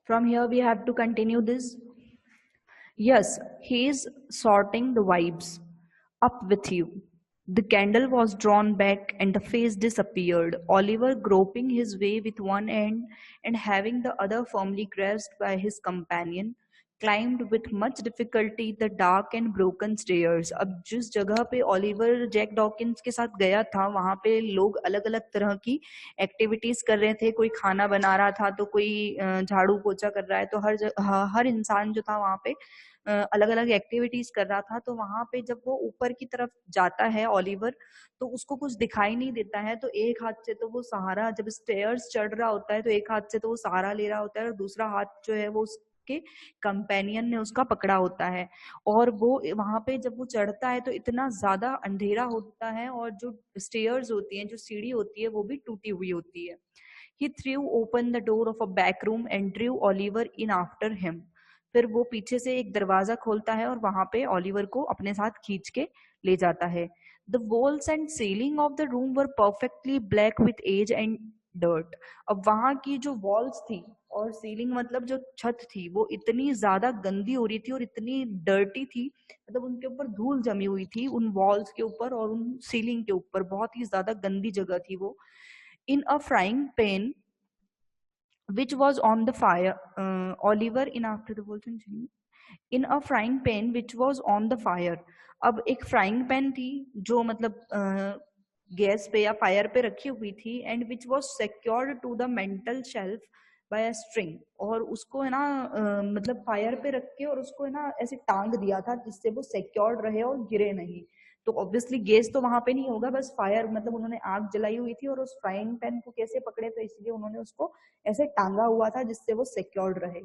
From here, we have to continue this. Yes, he is sorting the vibes. Up with you. The candle was drawn back and the face disappeared. Oliver, groping his way with one end and having the other firmly grasped by his companion, climbed with much difficulty the dark and broken stairs. अब जिस जगह पे Oliver Jack Dawkins के साथ गया था वहां पे लोग अलग अलग तरह की एक्टिविटीज कर रहे थे. कोई खाना बना रहा था तो कोई झाड़ू पोछा कर रहा है. तो हर इंसान जो था वहां पे अलग अलग एक्टिविटीज कर रहा था. तो वहां पे जब वो ऊपर की तरफ जाता है ओलिवर, तो उसको कुछ दिखाई नहीं देता है. तो एक हाथ से तो वो सहारा, जब स्टेयर्स चढ़ रहा होता है तो एक हाथ से तो वो सहारा ले रहा होता है और दूसरा हाथ जो है वो उसके कंपेनियन ने उसका पकड़ा होता है. और वो वहां पे जब वो चढ़ता है तो इतना ज्यादा अंधेरा होता है और जो स्टेयर्स होती हैं, जो सीढ़ी होती है, वो भी टूटी हुई होती है. He threw open the door of a back room and drew Oliver in after him. फिर वो पीछे से एक दरवाजा खोलता है और वहां पे ओलिवर को अपने साथ खींच के ले जाता है. The walls and ceiling of the room were perfectly black with age and dirt. अब वहां की जो वॉल्स थी और सीलिंग मतलब जो छत थी वो इतनी ज्यादा गंदी हो रही थी और इतनी डर्टी थी, मतलब उनके ऊपर धूल जमी हुई थी उन वॉल्स के ऊपर और उन सीलिंग के ऊपर. बहुत ही ज्यादा गंदी जगह थी वो. In a frying pan which was on the fire, Oliver in after the whole thing. In a frying pan which was on the fire. अब एक फ्राइंग पैन थी जो मतलब गैस पे या फायर पे रखी हुई थी, and which was secured to the mantel shelf by a string. और उसको है ना मतलब फायर पे रख के और उसको है ना ऐसे टांग दिया था जिससे वो सिक्योर्ड रहे और गिरे नहीं. तो ऑब्वियसली गैस तो वहां पे नहीं होगा, बस फायर मतलब उन्होंने आग जलाई हुई थी और उस फ्राइंग पैन को कैसे पकड़े, तो इसलिए उन्होंने उसको ऐसे टांगा हुआ था जिससे वो सिक्योर्ड रहे.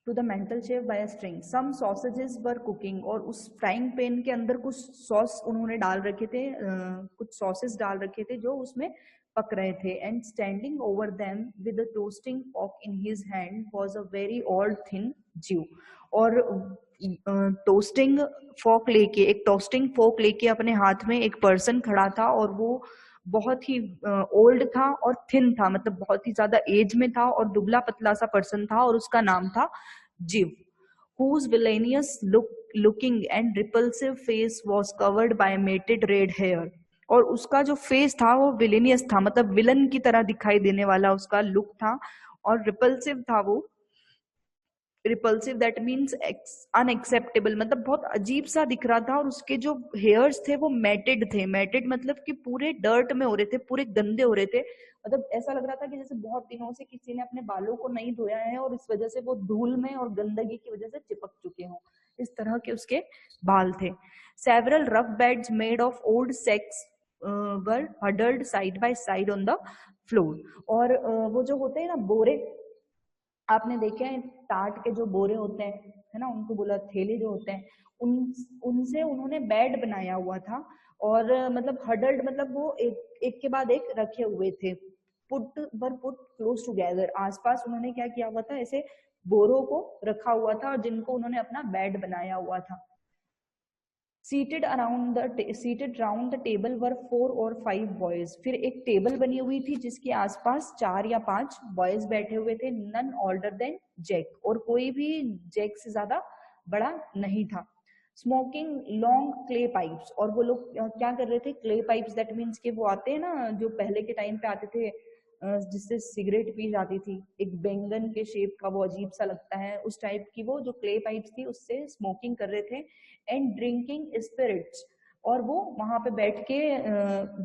To the mantel shelf by a string. Some sausages were cooking. और उस फ्राइंग पैन के अंदर कुछ सॉस उन्होंने डाल रखे थे, कुछ सॉसेस डाल रखे थे जो उसमें पक रहे थे. And standing over them with a toasting fork in his hand was a very old thin ज्यू. और टोस्टिंग फॉर्क लेके, एक टोस्टिंग फोर्क लेके अपने हाथ में एक पर्सन खड़ा था और वो बहुत ही ओल्ड था और थिन था, मतलब बहुत ही ज्यादा एज में था और दुबला पतला सा पर्सन था और उसका नाम था जिव. whose villainous looking and repulsive face was covered by matted red hair. और उसका जो फेस था वो विलेनियस था, मतलब विलन की तरह दिखाई देने वाला उसका लुक था. और रिपल्सिव था वो. रिपल्सिव दैट मीन्स अनएक्सेप्टेबल, मतलब बहुत अजीब सा दिख रहा था. और उसके जो हेयर्स थे वो मैटेड थे. मैटेड मतलब कि पूरे डर्ट में हो रहे थे, पूरे गंदे हो रहे थे. मतलब ऐसा लग रहा था कि जैसे बहुत दिनों से किसी ने अपने बालों को नहीं धोया है और इस वजह से वो धूल में और गंदगी की वजह से चिपक चुके हों, इस तरह के उसके बाल थे. Several rough beds made of old sex were huddled side by side on the floor. और वो जो होते हैं ना बोरे, आपने देखे हैं टाट के जो बोरे होते हैं, है ना, उनको बोला थैले जो होते हैं, उन उनसे उन्होंने बेड बनाया हुआ था. और मतलब हडल्ड मतलब वो एक एक के बाद एक रखे हुए थे. पुट क्लोज टुगेदर, आसपास उन्होंने क्या किया हुआ था, ऐसे बोरों को रखा हुआ था और जिनको उन्होंने अपना बेड बनाया हुआ था. सीटेड राउंड द टेबल वर 4 और 5 बॉयज. फिर एक टेबल बनी हुई थी जिसके आसपास 4 या 5 बॉयज बैठे हुए थे. नन ओल्डर देन जैक, और कोई भी जैक से ज्यादा बड़ा नहीं था. स्मोकिंग लॉन्ग क्ले पाइप्स, और वो लोग क्या कर रहे थे, क्ले पाइप्स दैट मीन्स के वो आते हैं ना जो पहले के टाइम पे आते थे जिससे सिगरेट पी जाती थी, एक बैंगन के शेप का, वो अजीब सा लगता है, उस टाइप की वो जो क्ले पाइप्स थी उससे स्मोकिंग कर रहे थे. एंड ड्रिंकिंग स्पिरिट्स, और वो वहां पे बैठ के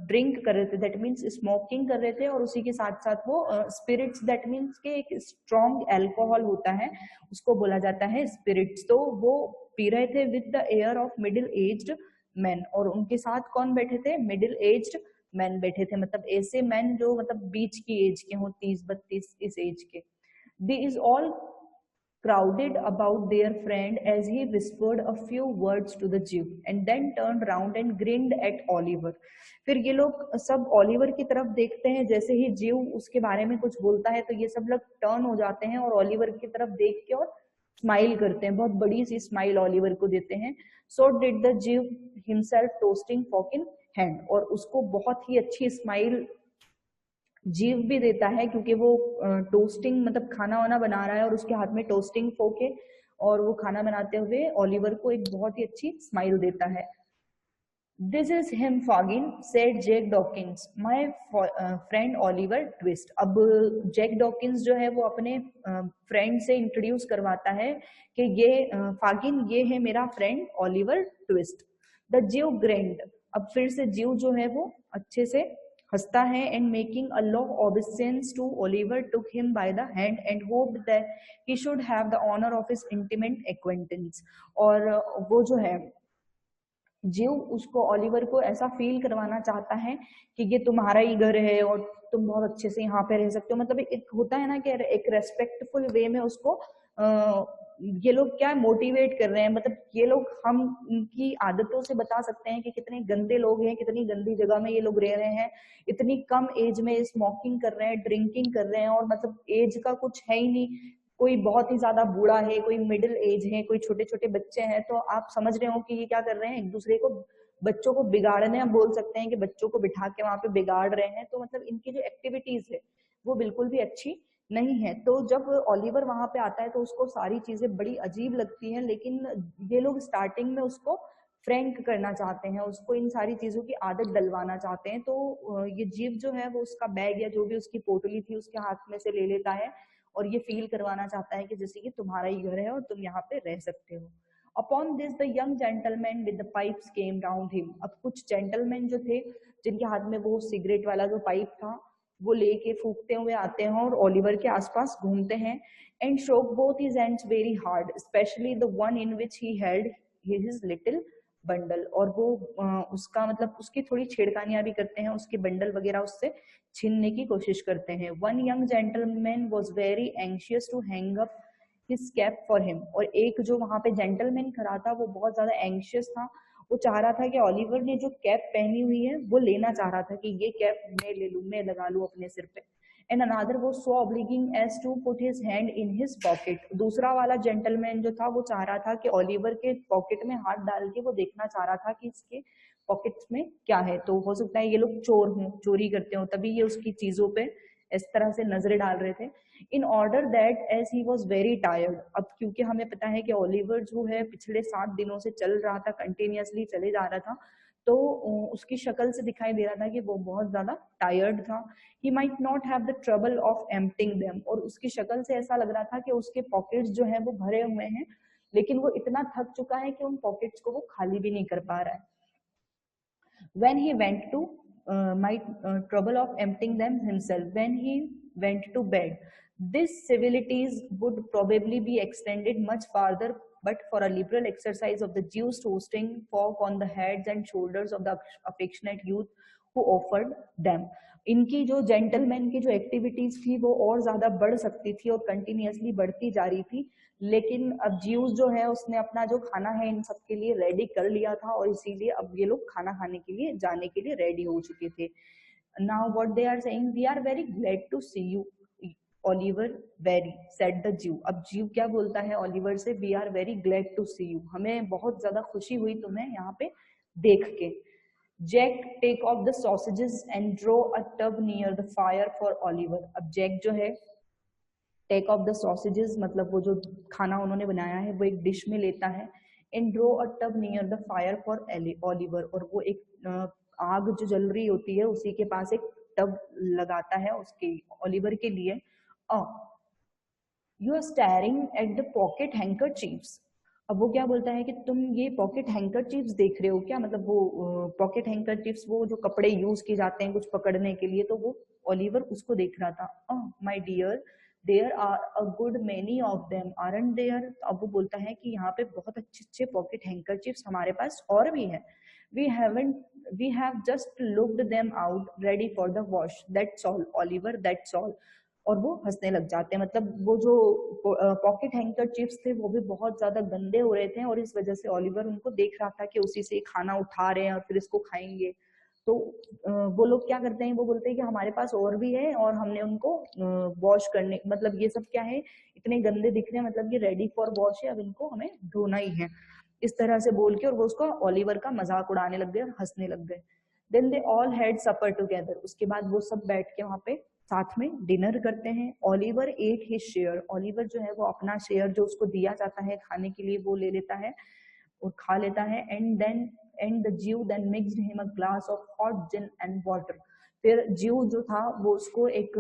ड्रिंक कर रहे थे, दैट मीन्स स्मोकिंग कर रहे थे. और उसी के साथ साथ वो स्पिरिट्स दैट मीन्स के एक स्ट्रॉन्ग एल्कोहल होता है, उसको बोला जाता है स्पिरिट्स. तो वो पी रहे थे with the air of middle aged man. और उनके साथ कौन बैठे थे, मिडिल एज्ड मैन बैठे थे, मतलब ऐसे मैन जो मतलब बीच की एज के हों, 30-32 इस एज के. They is all crowded about their friend as he whispered a few words to the Jew and then turned round and grinned at Oliver. फिर ये लोग सब ओलिवर की तरफ देखते हैं. जैसे ही जीव उसके बारे में कुछ बोलता है तो ये सब लोग टर्न हो जाते हैं और ओलिवर की तरफ देख के और स्माइल करते हैं, बहुत बड़ी सी स्माइल ओलिवर को देते हैं. So did the Jew himself toasting fork in hand, और उसको बहुत ही अच्छी स्माइल जीव भी देता है क्योंकि वो टोस्टिंग मतलब खाना वाना बना रहा है और उसके हाथ में टोस्टिंग फोक है और वो खाना बनाते हुए ओलिवर को एक बहुत ही अच्छी स्माइल देता है। This is him Fagin said Jack Dawkins my friend Oliver Twist. अब जैक डॉकिंस जो है वो अपने फ्रेंड से इंट्रोड्यूस करवाता है कि ये फागिन ये है मेरा फ्रेंड ओलिवर ट्विस्ट। द जीव ग्रेंड। अब फिर से जीव जो है वो अच्छे से हंसता है and making a low obeisance to Oliver took him by the hand and hoped that he should have the honour of his intimate acquaintance. और वो जो है जीव उसको ओलिवर को ऐसा फील करवाना चाहता है कि ये तुम्हारा ही घर है और तुम बहुत अच्छे से यहाँ पे रह सकते हो। मतलब एक होता है ना कि एक रेस्पेक्टफुल वे में उसको ये लोग क्या मोटिवेट कर रहे हैं। मतलब ये लोग हम इनकी आदतों से बता सकते हैं कि कितने गंदे लोग हैं, कितनी गंदी जगह में ये लोग रह रहे हैं। इतनी कम एज में स्मोकिंग कर रहे हैं, ड्रिंकिंग कर रहे हैं और मतलब एज का कुछ है ही नहीं। कोई बहुत ही ज्यादा बूढ़ा है, कोई मिडिल एज है, कोई छोटे छोटे बच्चे हैं। तो आप समझ रहे हो कि ये क्या कर रहे हैं, एक दूसरे को बच्चों को बिगाड़ने, हम बोल सकते हैं कि बच्चों को बिठा के वहां पे बिगाड़ रहे हैं। तो मतलब इनकी जो एक्टिविटीज है वो बिल्कुल भी अच्छी नहीं है। तो जब ओलिवर वहां पे आता है तो उसको सारी चीजें बड़ी अजीब लगती हैं, लेकिन ये लोग स्टार्टिंग में उसको फ्रैंक करना चाहते हैं, उसको इन सारी चीजों की आदत डलवाना चाहते हैं। तो ये जीव जो है वो उसका बैग या जो भी उसकी पोटली थी उसके हाथ में से ले लेता है और ये फील करवाना चाहता है कि जैसे कि तुम्हारा ही घर है और तुम यहाँ पे रह सकते हो। Upon this the young gentleman with the pipes came round him. अब कुछ जेंटलमैन जो थे जिनके हाथ में वो सिगरेट वाला जो पाइप था वो लेके फूकते हुए आते हैं और ओलिवर के आसपास घूमते हैं एंड शोक both his hands very hard specially the one in which he held his little bundle. और वो उसका मतलब उसकी थोड़ी छेड़खानियां भी करते हैं, उसके बंडल वगैरह उससे छीनने की कोशिश करते हैं। One young gentleman was very anxious to hang up his cap for him. और एक जो वहां पे जेंटलमैन खड़ा था वो बहुत ज्यादा एंशियस था, वो चाह रहा था कि ओलिवर ने जो कैप पहनी हुई है वो लेना चाह रहा था कि ये कैप मैं ले लूं, मैं लगा लूं अपने सिर पे। And another was so obliging as to put his hand in his pocket. दूसरा वाला जेंटलमैन जो था वो चाह रहा था कि ओलिवर के पॉकेट में हाथ डाल के वो देखना चाह रहा था कि इसके पॉकेट्स में क्या है। तो हो सकता है ये लोग चोर हों, चोरी करते हो, तभी ये उसकी चीजों पे इस तरह से नजरें डाल रहे थे। In order that as he was very tired. अब क्योंकि हमें पता है कि ओलिवर जो है पिछले 7 दिनों से चल रहा था, कंटिन्यूअसली चले जा रहा था, तो उसकी शक्ल से दिखाई दे रहा था कि वो बहुत ज्यादा टायर्ड था। He might not have the trouble of emptying them. और उसकी शक्ल से ऐसा लग रहा था कि उसके पॉकेट्स जो है वो भरे हुए हैं, लेकिन वो इतना थक चुका है कि उन पॉकेट्स को वो खाली भी नहीं कर पा रहा है। when he went to might trouble of emptying them himself when he went to bed. These civilities would probably be extended much farther but for a liberal exercise of the Jews toasting fork on the heads and shoulders of the affectionate youth who offered them. इनकी जो gentleman की जो activities थी वो और ज्यादा बढ़ सकती थी और कंटिन्यूअसली बढ़ती जा रही थी, लेकिन अब ज्यूस जो है उसने अपना जो खाना है इन सबके लिए रेडी कर लिया था और इसीलिए अब ये लोग खाना खाने के लिए जाने के लिए रेडी हो चुके थे। Now what they are saying, we are very glad to see you Oliver very said the Jew. अब ज्यू क्या बोलता है ओलिवर से, we are very glad to see you, हमें बहुत ज्यादा खुशी हुई तुम्हें यहाँ पे देख के। Jack take off the sausages and drew a tub near the fire for Oliver. अब जैक जो है टेक ऑफ द सॉसेजेस मतलब वो जो खाना उन्होंने बनाया है वो एक डिश में लेता है। And drew a tub near the fire for Oliver. और वो एक आग जो जल रही होती है उसी के पास एक टब लगाता है उसके ओलिवर के लिए। You are staring at the pocket handkerchiefs. अब वो क्या बोलता है कि तुम ये पॉकेट हैंकर चिप्स देख रहे हो क्या, मतलब वो पॉकेट हैंकर चिप्स वो जो कपड़े यूज किए जाते हैं कुछ पकड़ने के लिए, तो वो ओलिवर उसको देख रहा था। My dear there are a good many of them aren't there. अब वो बोलता है कि यहाँ पे बहुत अच्छे अच्छे पॉकेट हैंकर चिप्स हमारे पास और भी है। We haven't we have just looked them out ready for the wash that's all Oliver that's all. और वो हंसने लग जाते हैं। मतलब वो जो पॉकेट हैंकर चिप्स थे वो भी बहुत ज्यादा गंदे हो रहे थे और इस वजह से ओलिवर उनको देख रहा था कि उसी से खाना उठा रहे हैं और फिर इसको खाएंगे। तो वो लोग क्या करते हैं, वो बोलते हैं कि हमारे पास और भी है और हमने उनको वॉश करने, मतलब ये सब क्या है, इतने गंदे दिख रहे हैं, मतलब ये रेडी फॉर वॉश है, अब इनको हमें धोना ही है। इस तरह से बोल के और वो उसका ओलिवर का मजाक उड़ाने लग गए और हंसने लग गए। Then they all had supper together, उसके बाद वो सब बैठ के वहां पे साथ में डिनर करते हैं। Oliver at his share, Oliver जो है वो अपना शेयर जो उसको दिया जाता है खाने के लिए वो ले लेता है और खा लेता है। And the Jew then mixed him a glass of hot gin and water, फिर ज्यू जो था वो उसको एक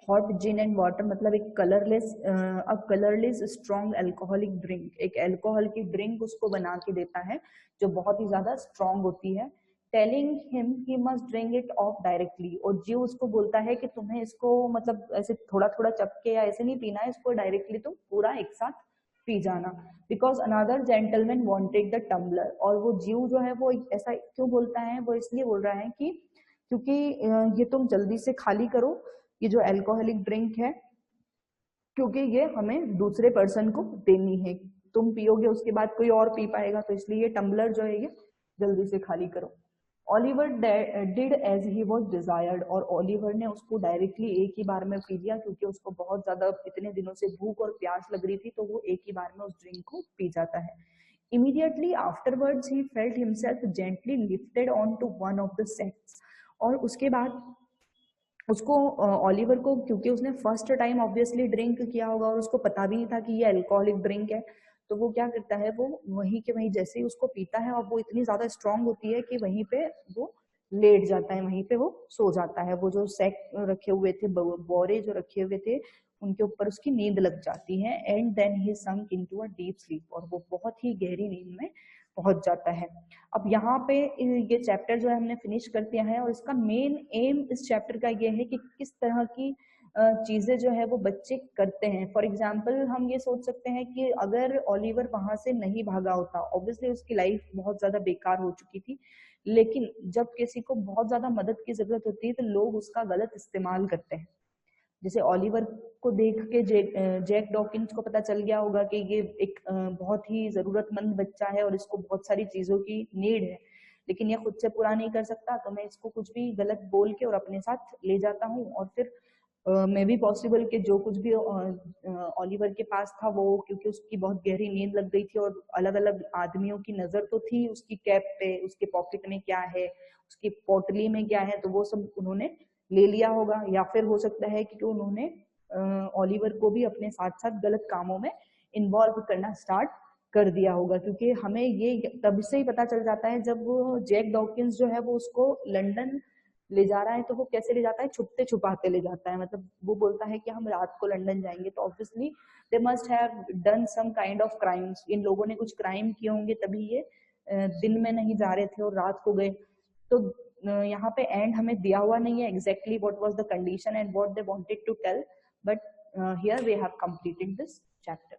हॉट जिन एंड वाटर मतलब एक कलरलेस स्ट्रॉन्ग अल्कोहलिक ड्रिंक, एक अल्कोहल की ड्रिंक उसको बना के देता है जो बहुत ही ज्यादा स्ट्रॉन्ग होती है। Telling him he must drink it of directly, और जी उसको बोलता है कि तुम्हें इसको मतलब ऐसे थोड़ा थोड़ा चपके या ऐसे नहीं पीना है, इसको डायरेक्टली तुम पूरा एक साथ पी जाना। Because another gentleman wanted the tumbler, और वो जीव जो है वो ऐसा क्यों बोलता है, वो इसलिए बोल रहा है कि क्योंकि ये तुम जल्दी से खाली करो ये जो अल्कोहलिक ड्रिंक है, क्योंकि ये हमें दूसरे पर्सन को देनी है, तुम पियोगे उसके बाद कोई और पी पाएगा, तो इसलिए ये टम्बलर जो है ये जल्दी से खाली करो। Oliver did as he was desired, और ऑलिवर ने उसको डायरेक्टली एक ही बार में पी लिया, क्योंकि उसको बहुत ज्यादा इतने दिनों से भूख और प्यास लग रही थी, तो वो एक ही बार में उस ड्रिंक को पी जाता है। Immediately afterwards he felt himself gently lifted on to one of the sets, और उसके बाद उसको ऑलिवर को, क्योंकि उसने फर्स्ट टाइम ऑब्वियसली ड्रिंक किया होगा और उसको पता भी नहीं था कि ये अल्कोहलिक ड्रिंक है, तो वो क्या करता है, वो वहीं के वहीं जैसे ही उसको पीता है और वो इतनी ज्यादा स्ट्रांग होती है कि वहीं पे वो लेट जाता है, वहीं पे वो सो जाता है। वो जो सेक रखे हुए थे, बोरे जो रखे हुए थे उनके ऊपर उसकी नींद लग जाती है। And then he sunk into a deep sleep, और वो बहुत ही गहरी नींद में पहुंच जाता है। अब यहाँ पे ये चैप्टर जो है हमने फिनिश कर दिया है, और इसका मेन एम इस चैप्टर का ये है कि किस तरह की चीजें जो है वो बच्चे करते हैं। फॉर एग्जाम्पल हम ये सोच सकते हैं कि अगर ऑलिवर वहां से नहीं भागा होता, ऑब्वियसली उसकी लाइफ बहुत ज्यादा बेकार हो चुकी थी, लेकिन जब किसी को बहुत ज्यादा मदद की जरूरत होती है तो लोग उसका गलत इस्तेमाल करते हैं। जैसे ऑलिवर को देख के जैक डॉकिंस को पता चल गया होगा कि ये एक बहुत ही जरूरतमंद बच्चा है और इसको बहुत सारी चीजों की नीड है, लेकिन ये खुद से पूरा नहीं कर सकता, तो मैं इसको कुछ भी गलत बोल के और अपने साथ ले जाता हूँ, और फिर मे भी पॉसिबल कि जो कुछ भी ऑलिवर के पास था वो, क्योंकि उसकी बहुत गहरी नींद लग गई थी और अलग अलग आदमियों की नजर तो थी उसकी कैप पे, उसके पॉकेट में क्या है, उसकी पोटली में क्या है, तो वो सब उन्होंने ले लिया होगा। या फिर हो सकता है कि उन्होंने ऑलिवर को भी अपने साथ साथ गलत कामों में इन्वॉल्व करना स्टार्ट कर दिया होगा, क्योंकि हमें ये तब से ही पता चल जाता है जब वो जैक डॉकिंस जो है वो उसको लंदन ले जा रहा है, तो वो कैसे ले जाता है, छुपते छुपाते ले जाता है। मतलब वो बोलता है कि हम रात को लंदन जाएंगे, तो obviously they must have done some kind of crimes, इन लोगों ने कुछ क्राइम किए होंगे तभी ये दिन में नहीं जा रहे थे और रात को गए। तो यहाँ पे एंड हमें दिया हुआ नहीं है exactly what was the condition and what they wanted to tell, but here we have completed this chapter.